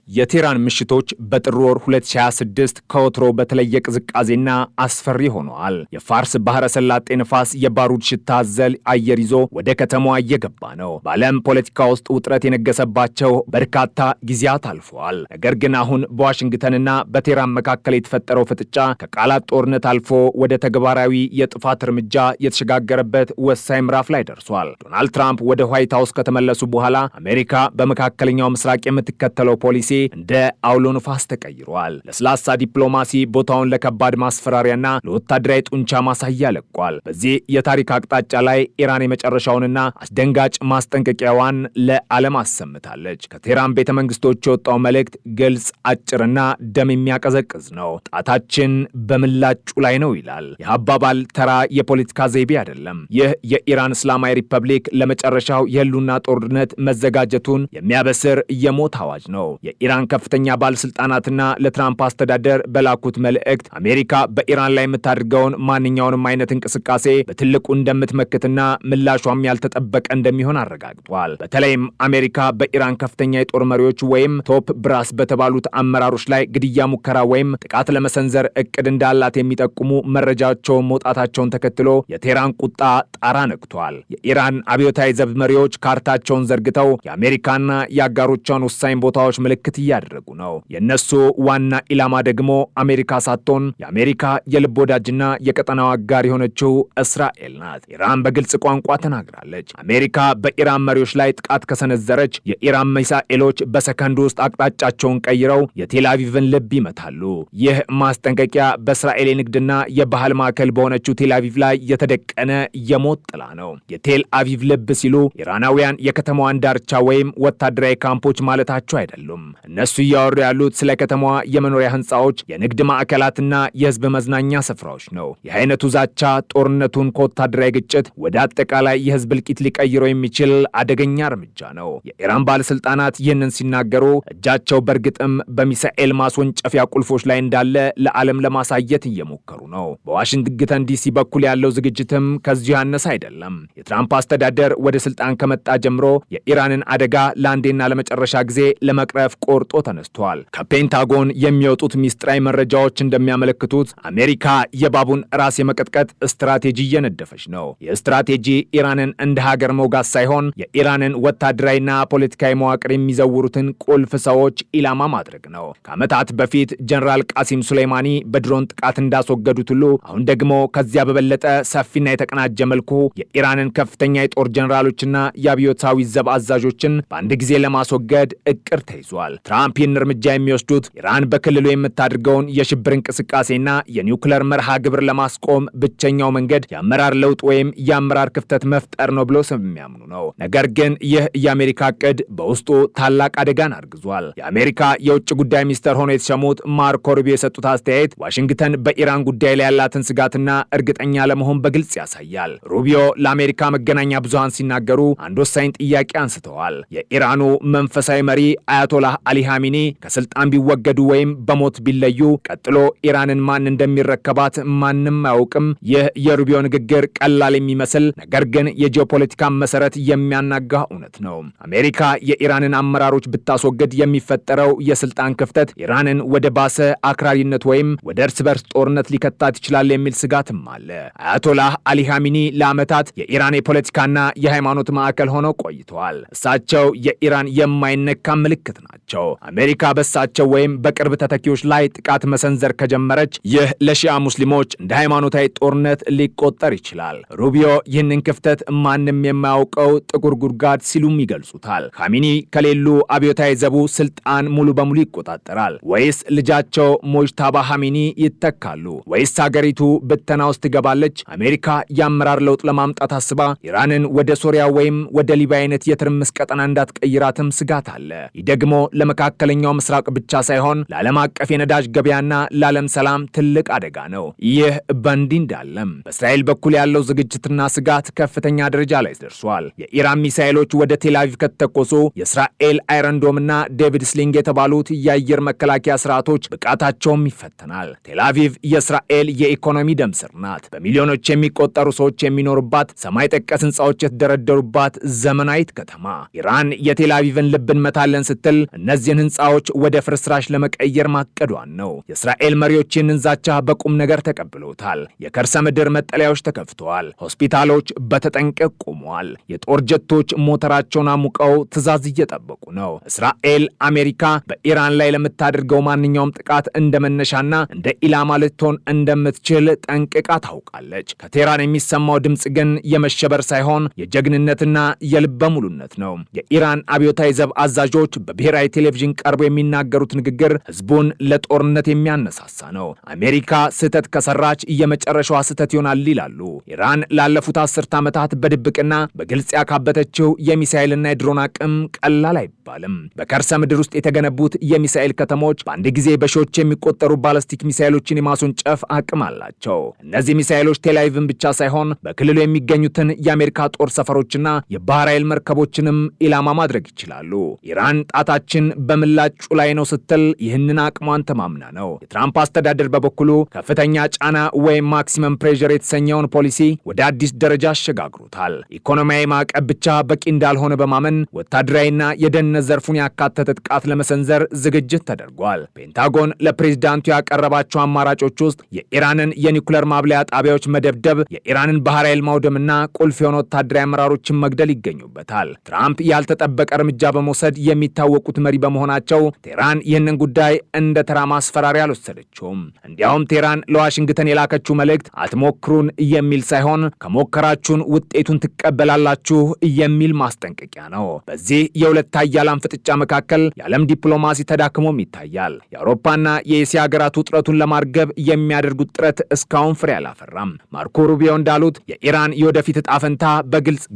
የቴህራን ምሽቶች በጥር ወር 2026 ከወትሮ በተለየ ቅዝቃዜና አስፈሪ ሆነዋል። የፋርስ ባህረ ሰላጤ ንፋስ የባሩድ ሽታ አዘል አየር ይዞ ወደ ከተማዋ እየገባ ነው። በዓለም ፖለቲካ ውስጥ ውጥረት የነገሰባቸው በርካታ ጊዜያት አልፈዋል። ነገር ግን አሁን በዋሽንግተንና በቴህራን መካከል የተፈጠረው ፍጥጫ ከቃላት ጦርነት አልፎ ወደ ተግባራዊ የጥፋት እርምጃ የተሸጋገረበት ወሳኝ ምዕራፍ ላይ ደርሷል። ዶናልድ ትራምፕ ወደ ዋይት ሃውስ ከተመለሱ በኋላ አሜሪካ በመካከለኛው ምስራቅ የምትከተለው ፖሊሲ እንደ አውሎ ንፋስ ተቀይሯል። ለስላሳ ዲፕሎማሲ ቦታውን ለከባድ ማስፈራሪያና ለወታደራዊ ጡንቻ ማሳያ ለቋል። በዚህ የታሪክ አቅጣጫ ላይ ኢራን የመጨረሻውንና አስደንጋጭ ማስጠንቀቂያዋን ለዓለም አሰምታለች። ከቴህራን ቤተ መንግስቶች የወጣው መልእክት ግልጽ፣ አጭርና ደም የሚያቀዘቅዝ ነው። ጣታችን በምላጩ ላይ ነው ይላል። ይህ አባባል ተራ የፖለቲካ ዘይቤ አይደለም። ይህ የኢራን እስላማዊ ሪፐብሊክ ለመጨረሻው የህልውና ጦርነት መዘጋጀቱን የሚያበስር የሞት አዋጅ ነው። የኢራን ከፍተኛ ባለስልጣናትና ለትራምፕ አስተዳደር በላኩት መልእክት አሜሪካ በኢራን ላይ የምታደርገውን ማንኛውንም አይነት እንቅስቃሴ በትልቁ እንደምትመክትና ምላሿም ያልተጠበቀ እንደሚሆን አረጋግጧል። በተለይም አሜሪካ በኢራን ከፍተኛ የጦር መሪዎች ወይም ቶፕ ብራስ በተባሉት አመራሮች ላይ ግድያ ሙከራ ወይም ጥቃት ለመሰንዘር እቅድ እንዳላት የሚጠቁሙ መረጃቸውን መውጣታቸውን ተከትሎ የቴህራን ቁጣ ጣራ ነክቷል። የኢራን አብዮታዊ ዘብ መሪዎች ካርታቸውን ዘርግተው የአሜሪካና የአጋሮቿን ወሳኝ ቦታዎች ምልክት እያደረጉ ነው። የነሱ ዋና ኢላማ ደግሞ አሜሪካ ሳትሆን የአሜሪካ የልብ ወዳጅና የቀጠናው አጋር የሆነችው እስራኤል ናት። ኢራን በግልጽ ቋንቋ ተናግራለች። አሜሪካ በኢራን መሪዎች ላይ ጥቃት ከሰነዘረች የኢራን ሚሳኤሎች በሰከንድ ውስጥ አቅጣጫቸውን ቀይረው የቴል አቪቭን ልብ ይመታሉ። ይህ ማስጠንቀቂያ በእስራኤል የንግድና የባህል ማዕከል በሆነችው ቴል አቪቭ ላይ የተደቀነ የሞት ጥላ ነው። የቴል አቪቭ ልብ ሲሉ ኢራናውያን የከተማዋን ዳርቻ ወይም ወታደራዊ ካምፖች ማለታቸው አይደሉም። እነሱ እያወሩ ያሉት ስለ ከተማዋ የመኖሪያ ህንፃዎች፣ የንግድ ማዕከላትና የህዝብ መዝናኛ ስፍራዎች ነው። ይህ አይነቱ ዛቻ ጦርነቱን ከወታደራዊ ግጭት ወደ አጠቃላይ የህዝብ እልቂት ሊቀይረው የሚችል አደገኛ እርምጃ ነው። የኢራን ባለስልጣናት ይህንን ሲናገሩ እጃቸው በእርግጥም በሚሳኤል ማስወንጨፊያ ቁልፎች ላይ እንዳለ ለዓለም ለማሳየት እየሞከሩ ነው። በዋሽንግተን ዲሲ በኩል ያለው ዝግጅትም ከዚሁ ያነሰ አይደለም። የትራምፕ አስተዳደር ወደ ስልጣን ከመጣ ጀምሮ የኢራንን አደጋ ለአንዴና ለመጨረሻ ጊዜ ለመቅረፍ ቆርጦ ተነስቷል። ከፔንታጎን የሚወጡት ሚስጥራዊ መረጃዎች እንደሚያመለክቱት አሜሪካ የባቡን ራስ የመቀጥቀጥ ስትራቴጂ እየነደፈች ነው። ይህ ስትራቴጂ ኢራንን እንደ ሀገር መውጋት ሳይሆን የኢራንን ወታደራዊና ፖለቲካዊ መዋቅር የሚዘውሩትን ቁልፍ ሰዎች ኢላማ ማድረግ ነው። ከዓመታት በፊት ጀነራል ቃሲም ሱሌይማኒ በድሮን ጥቃት እንዳስወገዱት ሁሉ አሁን ደግሞ ከዚያ በበለጠ ሰፊና የተቀናጀ መልኩ የኢራንን ከፍተኛ የጦር ጀነራሎችና የአብዮታዊ ዘብ አዛዦችን በአንድ ጊዜ ለማስወገድ እቅድ ተይዟል። ትራምፕ ይህን እርምጃ የሚወስዱት ኢራን በክልሉ የምታደርገውን የሽብር እንቅስቃሴና የኒውክለር መርሃ ግብር ለማስቆም ብቸኛው መንገድ የአመራር ለውጥ ወይም የአመራር ክፍተት መፍጠር ነው ብሎ ስለሚያምኑ ነው። ነገር ግን ይህ የአሜሪካ እቅድ በውስጡ ታላቅ አደጋን አርግዟል። የአሜሪካ የውጭ ጉዳይ ሚኒስትር ሆነው የተሸሙት ማርኮ ሩቢዮ የሰጡት አስተያየት ዋሽንግተን በኢራን ጉዳይ ላይ ያላትን ስጋትና እርግጠኛ ለመሆን በግልጽ ያሳያል። ሩቢዮ ለአሜሪካ መገናኛ ብዙሃን ሲናገሩ አንድ ወሳኝ ጥያቄ አንስተዋል። የኢራኑ መንፈሳዊ መሪ አያቶላህ አሊ ኻሜኒ ከስልጣን ቢወገዱ ወይም በሞት ቢለዩ ቀጥሎ ኢራንን ማን እንደሚረከባት ማንም አያውቅም። ይህ የሩቢዮ ንግግር ቀላል የሚመስል ነገር ግን የጂኦፖለቲካ መሰረት የሚያናጋ እውነት ነው። አሜሪካ የኢራንን አመራሮች ብታስወግድ የሚፈጠረው የስልጣን ክፍተት ኢራንን ወደ ባሰ አክራሪነት ወይም ወደ እርስ በርስ ጦርነት ሊከታት ይችላል የሚል ስጋትም አለ። አያቶላህ አሊ ኻሜኒ ለዓመታት የኢራን የፖለቲካና የሃይማኖት ማዕከል ሆነው ቆይተዋል። እሳቸው የኢራን የማይነካ ምልክት ናቸው። አሜሪካ በሳቸው ወይም በቅርብ ተተኪዎች ላይ ጥቃት መሰንዘር ከጀመረች ይህ ለሺአ ሙስሊሞች እንደ ሃይማኖታዊ ጦርነት ሊቆጠር ይችላል። ሩቢዮ ይህንን ክፍተት ማንም የማያውቀው ጥቁር ጉድጓድ ሲሉም ይገልጹታል። ኻሜኒ ከሌሉ አብዮታዊ ዘቡ ስልጣን ሙሉ በሙሉ ይቆጣጠራል ወይስ ልጃቸው ሞጅታባ ኻሜኒ ይተካሉ ወይስ ሀገሪቱ ብተና ውስጥ ትገባለች? አሜሪካ የአመራር ለውጥ ለማምጣት አስባ ኢራንን ወደ ሶሪያ ወይም ወደ ሊቢያ አይነት የትርምስ ቀጠና እንዳትቀይራትም ስጋት አለ። ይህ ደግሞ ለመካከለኛው ምስራቅ ብቻ ሳይሆን ለዓለም አቀፍ የነዳጅ ገበያና ለዓለም ሰላም ትልቅ አደጋ ነው። ይህ በእንዲህ እንዳለም በእስራኤል በኩል ያለው ዝግጅትና ስጋት ከፍተኛ ደረጃ ላይ ደርሷል። የኢራን ሚሳኤሎች ወደ ቴል አቪቭ ከተተኮሱ የእስራኤል አይረንዶምና ዴቪድ ስሊንግ የተባሉት የአየር መከላከያ ስርዓቶች ብቃታቸውም ይፈተናል። ቴል አቪቭ የእስራኤል የኢኮኖሚ ደም ስር ናት። በሚሊዮኖች የሚቆጠሩ ሰዎች የሚኖሩባት፣ ሰማይ ጠቀስ ህንፃዎች የተደረደሩባት ዘመናዊት ከተማ። ኢራን የቴል አቪቭን ልብ እንመታለን ስትል እነ እነዚህን ህንፃዎች ወደ ፍርስራሽ ለመቀየር ማቀዷን ነው። የእስራኤል መሪዎች ይህንን ዛቻ በቁም ነገር ተቀብለውታል። የከርሰ ምድር መጠለያዎች ተከፍተዋል። ሆስፒታሎች በተጠንቀቅ ቆመዋል። የጦር ጀቶች ሞተራቸውን አሙቀው ትዕዛዝ እየጠበቁ ነው። እስራኤል አሜሪካ በኢራን ላይ ለምታደርገው ማንኛውም ጥቃት እንደ መነሻና እንደ ኢላማ ልትሆን እንደምትችል ጠንቅቃ ታውቃለች። ከቴህራን የሚሰማው ድምፅ ግን የመሸበር ሳይሆን የጀግንነትና የልበ ሙሉነት ነው። የኢራን አብዮታዊ ዘብ አዛዦች በብሔራዊ ቴሌቪዥን ቀርበው የሚናገሩት ንግግር ህዝቡን ለጦርነት የሚያነሳሳ ነው። አሜሪካ ስህተት ከሰራች የመጨረሻዋ ስህተት ይሆናል ይላሉ። ኢራን ላለፉት 10 ዓመታት በድብቅና በግልጽ ያካበተችው የሚሳኤልና የድሮን አቅም ቀላል አይባልም። በከርሰ ምድር ውስጥ የተገነቡት የሚሳኤል ከተሞች በአንድ ጊዜ በሺዎች የሚቆጠሩ ባላስቲክ ሚሳኤሎችን የማስወንጨፍ አቅም አላቸው። እነዚህ ሚሳኤሎች ቴልአቪቭን ብቻ ሳይሆን በክልሉ የሚገኙትን የአሜሪካ ጦር ሰፈሮችና የባህር ኃይል መርከቦችንም ኢላማ ማድረግ ይችላሉ። ኢራን ጣታችን በምላጩ ላይ ነው ስትል ይህንን አቅሟን ተማምና ነው። የትራምፕ አስተዳደር በበኩሉ ከፍተኛ ጫና ወይም ማክሲመም ፕሬዠር የተሰኘውን ፖሊሲ ወደ አዲስ ደረጃ አሸጋግሮታል። ኢኮኖሚያዊ ማዕቀብ ብቻ በቂ እንዳልሆነ በማመን ወታደራዊና የደህንነት ዘርፉን ያካተተ ጥቃት ለመሰንዘር ዝግጅት ተደርጓል። ፔንታጎን ለፕሬዝዳንቱ ያቀረባቸው አማራጮች ውስጥ የኢራንን የኒኩለር ማብለያ ጣቢያዎች መደብደብ፣ የኢራንን ባህር ኃይል ማውደምና ቁልፍ የሆኑ ወታደራዊ አመራሮችን መግደል ይገኙበታል። ትራምፕ ያልተጠበቀ እርምጃ በመውሰድ የሚታወቁት መሪ በመሆናቸው ቴህራን ይህንን ጉዳይ እንደ ተራ ማስፈራሪያ አልወሰደችውም። እንዲያውም ቴህራን ለዋሽንግተን የላከችው መልእክት አትሞክሩን የሚል ሳይሆን ከሞከራችሁን ውጤቱን ትቀበላላችሁ የሚል ማስጠንቀቂያ ነው። በዚህ የሁለት ኃያላን ፍጥጫ መካከል የዓለም ዲፕሎማሲ ተዳክሞም ይታያል። የአውሮፓና የኤስያ ሀገራት ውጥረቱን ለማርገብ የሚያደርጉት ጥረት እስካሁን ፍሬ አላፈራም። ማርኮ ሩቢዮ እንዳሉት የኢራን የወደፊት ዕጣ ፈንታ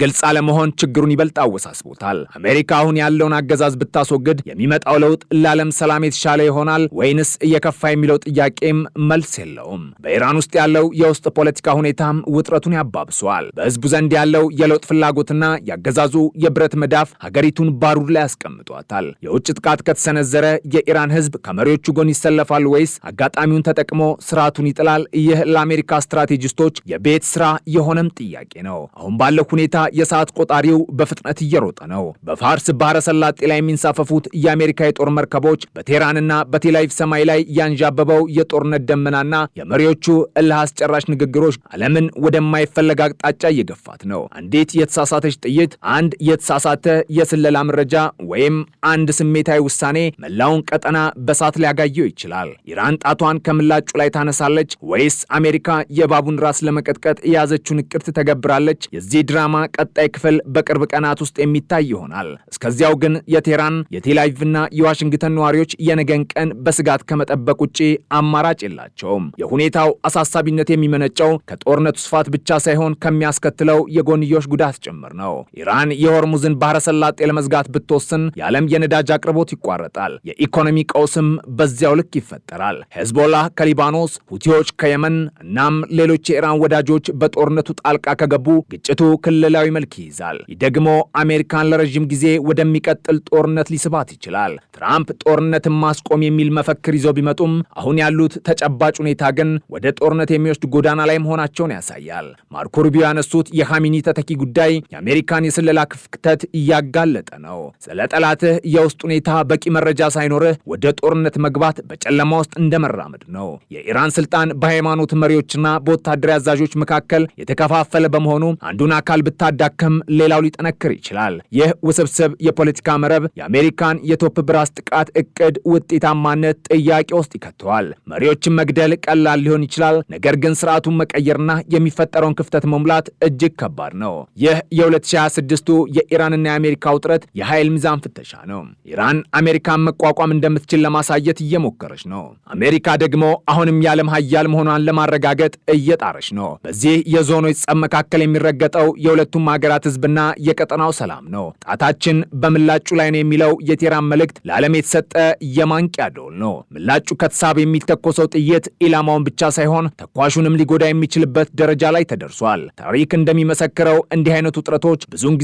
ግልጽ አለመሆን ችግሩን ይበልጥ አወሳስቦታል። አሜሪካ አሁን ያለውን አገዛዝ ብታስወግድ የሚመጣው ለውጥ ለዓለም ሰላም የተሻለ ይሆናል ወይንስ እየከፋ የሚለው ጥያቄም መልስ የለውም። በኢራን ውስጥ ያለው የውስጥ ፖለቲካ ሁኔታም ውጥረቱን ያባብሷል። በህዝቡ ዘንድ ያለው የለውጥ ፍላጎትና ያገዛዙ የብረት መዳፍ ሀገሪቱን ባሩድ ላይ ያስቀምጧታል። የውጭ ጥቃት ከተሰነዘረ የኢራን ህዝብ ከመሪዎቹ ጎን ይሰለፋል ወይስ አጋጣሚውን ተጠቅሞ ስርዓቱን ይጥላል? ይህ ለአሜሪካ ስትራቴጂስቶች የቤት ስራ የሆነም ጥያቄ ነው። አሁን ባለው ሁኔታ የሰዓት ቆጣሪው በፍጥነት እየሮጠ ነው። በፋርስ ባህረ ሰላጤ ላይ የሚንሳፈፉት የአሜሪካ የጦር መርከቦች በቴህራንና በቴልአቪቭ ሰማይ ላይ ያንዣበበው የጦርነት ደመናና የመሪዎቹ እልህ አስጨራሽ ንግግሮች ዓለምን ወደማይፈለግ አቅጣጫ እየገፋት ነው። አንዲት የተሳሳተች ጥይት፣ አንድ የተሳሳተ የስለላ መረጃ ወይም አንድ ስሜታዊ ውሳኔ መላውን ቀጠና በሳት ሊያጋየው ይችላል። ኢራን ጣቷን ከምላጩ ላይ ታነሳለች ወይስ አሜሪካ የእባቡን ራስ ለመቀጥቀጥ የያዘችውን እቅድ ትተገብራለች? የዚህ ድራማ ቀጣይ ክፍል በቅርብ ቀናት ውስጥ የሚታይ ይሆናል። እስከዚያው ግን የቴህራን የቴልአቪቭና የዋሽንግተን ነዋሪዎች የነገን ቀን በስጋት ከመጠበቅ ውጪ አማራጭ የላቸውም። የሁኔታው አሳሳቢነት የሚመነጨው ከጦርነቱ ስፋት ብቻ ሳይሆን ከሚያስከትለው የጎንዮሽ ጉዳት ጭምር ነው። ኢራን የሆርሙዝን ባህረ ሰላጤ ለመዝጋት ብትወስን የዓለም የነዳጅ አቅርቦት ይቋረጣል። የኢኮኖሚ ቀውስም በዚያው ልክ ይፈጠራል። ሄዝቦላህ ከሊባኖስ፣ ሁቲዎች ከየመን እናም ሌሎች የኢራን ወዳጆች በጦርነቱ ጣልቃ ከገቡ ግጭቱ ክልላዊ መልክ ይይዛል። ይህ ደግሞ አሜሪካን ለረዥም ጊዜ ወደሚቀጥል ጦርነት ሊስባት ይችላል። ትራምፕ ጦርነትን ማስቆም የሚል መፈክር ይዘው ቢመጡም አሁን ያሉት ተጨባጭ ሁኔታ ግን ወደ ጦርነት የሚወስድ ጎዳና ላይ መሆናቸውን ያሳያል። ማርኮ ሩቢዮ ያነሱት የኻሜኒ ተተኪ ጉዳይ የአሜሪካን የስለላ ክፍተት እያጋለጠ ነው። ስለ ጠላትህ የውስጥ ሁኔታ በቂ መረጃ ሳይኖርህ ወደ ጦርነት መግባት በጨለማ ውስጥ እንደመራመድ ነው። የኢራን ስልጣን በሃይማኖት መሪዎችና በወታደራዊ አዛዦች መካከል የተከፋፈለ በመሆኑ አንዱን አካል ብታዳከም ሌላው ሊጠነክር ይችላል። ይህ ውስብስብ የፖለቲካ መረብ የአሜሪካን የቶፕ ብራስ ጥቃት እቅድ ውጤታማነት ጥያቄ ውስጥ ይከተዋል። መሪዎችን መግደል ቀላል ሊሆን ይችላል፣ ነገር ግን ስርዓቱን መቀየርና የሚፈጠረውን ክፍተት መሙላት እጅግ ከባድ ነው። ይህ የ2026ቱ የኢራንና የአሜሪካ ውጥረት የኃይል ሚዛን ፍተሻ ነው። ኢራን አሜሪካን መቋቋም እንደምትችል ለማሳየት እየሞከረች ነው። አሜሪካ ደግሞ አሁንም የዓለም ሀያል መሆኗን ለማረጋገጥ እየጣረች ነው። በዚህ የዞኖች ጸብ መካከል የሚረገጠው የሁለቱም ሀገራት ህዝብና የቀጠናው ሰላም ነው። ጣታችን በምላጩ ላይ ነው የሚለው የቴህራን መልእክት ለዓለም የተሰጠ የማንቂያ ደወል ነው። ምላጩ ከተሳብ የሚተኮሰው ጥይት ኢላማውን ብቻ ሳይሆን ተኳሹንም ሊጎዳ የሚችልበት ደረጃ ላይ ተደርሷል። ታሪክ እንደሚመሰክረው እንዲህ አይነቱ ውጥረቶች ብዙውን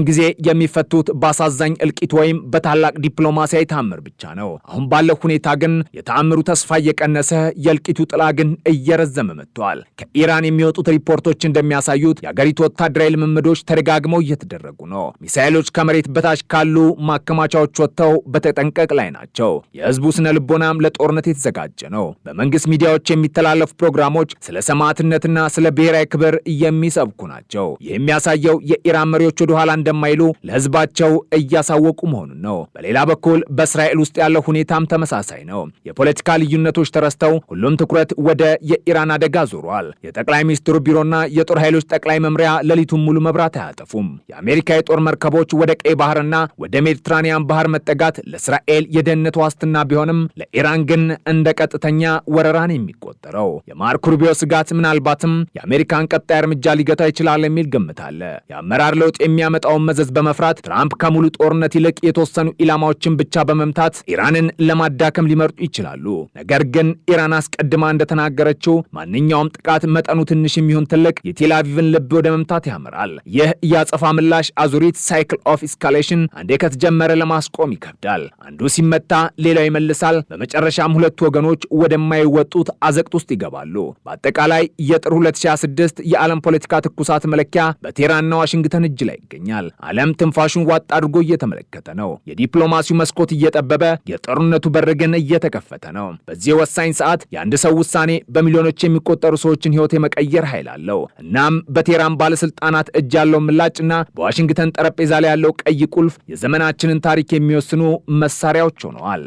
ጊዜ የሚፈቱት በአሳዛኝ እልቂት ወይም በታላቅ ዲፕሎማሲያዊ ተአምር ብቻ ነው። አሁን ባለው ሁኔታ ግን የተአምሩ ተስፋ እየቀነሰ የእልቂቱ ጥላ ግን እየረዘመ መጥቷል። ከኢራን የሚወጡት ሪፖርቶች እንደሚያሳዩት የአገሪቱ ወታደራዊ ልምምዶች ተደጋግመው እየተደረጉ ነው። ሚሳኤሎች ከመሬት በታች ካሉ ማከማቻዎች ወጥተው በተጠንቀቅ ላይ ናቸው። የህዝቡ ስነ ልቦናም ለጦርነት የተዘጋጀ ነው። በመንግስት ሚዲያዎች የሚተላለፉ ፕሮግራሞች ስለ ሰማዕትነትና ስለ ብሔራዊ ክብር የሚሰብኩ ናቸው። ይህ የሚያሳየው የኢራን መሪዎች ወደ ኋላ እንደማይሉ ለህዝባቸው እያሳወቁ መሆኑን ነው። በሌላ በኩል በእስራኤል ውስጥ ያለው ሁኔታም ተመሳሳይ ነው። የፖለቲካ ልዩነቶች ተረስተው ሁሉም ትኩረት ወደ የኢራን አደጋ ዞሯል። የጠቅላይ ሚኒስትሩ ቢሮና የጦር ኃይሎች ጠቅላይ መምሪያ ሌሊቱን ሙሉ መብራት አያጠፉም። የአሜሪካ የጦር መርከቦች ወደ ቀይ ባህርና ወደ ሜዲትራኒያን ባህር መጠጋት ለእስራኤል የደህንነት ዋስትና ቢሆንም ለኢራን ግን እንደ ቀጥተኛ ወረራን የሚቆጠረው። የማርኮ ሩቢዮ ስጋት ምናልባትም የአሜሪካን ቀጣይ እርምጃ ሊገታ ይችላል የሚል ግምት አለ። የአመራር ለውጥ የሚያመጣውን መዘዝ በመፍራት ትራምፕ ከሙሉ ጦርነት ይልቅ የተወሰኑ ኢላማዎችን ብቻ በመምታት ኢራንን ለማዳከም ሊመርጡ ይችላሉ። ነገር ግን ኢራን አስቀድማ እንደተናገረችው ማንኛውም ጥቃት መጠኑ ትንሽ የሚሆን ትልቅ የቴል አቪቭን ልብ ወደ መምታት ያመራል። ይህ የአጸፋ ምላሽ አዙሪት ሳይክል ኦፍ ኢስካሌሽን አንዴ ከተጀመረ ለማስቆም ይከብዳል። አንዱ ሲመታ ሌላው ይመልሳል። በመጨረሻም ሁለቱ ወገኖች ወደማይወጡት አዘቅት ውስጥ ይገባሉ። በአጠቃላይ የጥር 2026 የዓለም ፖለቲካ ትኩሳት መለኪያ በቴህራንና ዋሽንግተን እጅ ላይ ይገኛል። ዓለም ትንፋሹን ዋጥ አድርጎ እየተመለከተ ነው። የዲፕሎማሲው መስኮት እየጠበበ፣ የጦርነቱ በር ግን እየተከፈተ ነው። በዚህ ወሳኝ ሰዓት የአንድ ሰው ውሳኔ በሚሊዮኖች የሚቆጠሩ ሰዎችን ሕይወት የመቀየር ኃይል አለው። እናም በቴህራን ባለስልጣናት እጅ ያለው ምላጭና በዋሽንግተን ጠረጴዛ ላይ ያለው ቀይ ቁልፍ የዘመናችንን ታሪክ የሚወስኑ መሳሪያዎች ሆነዋል።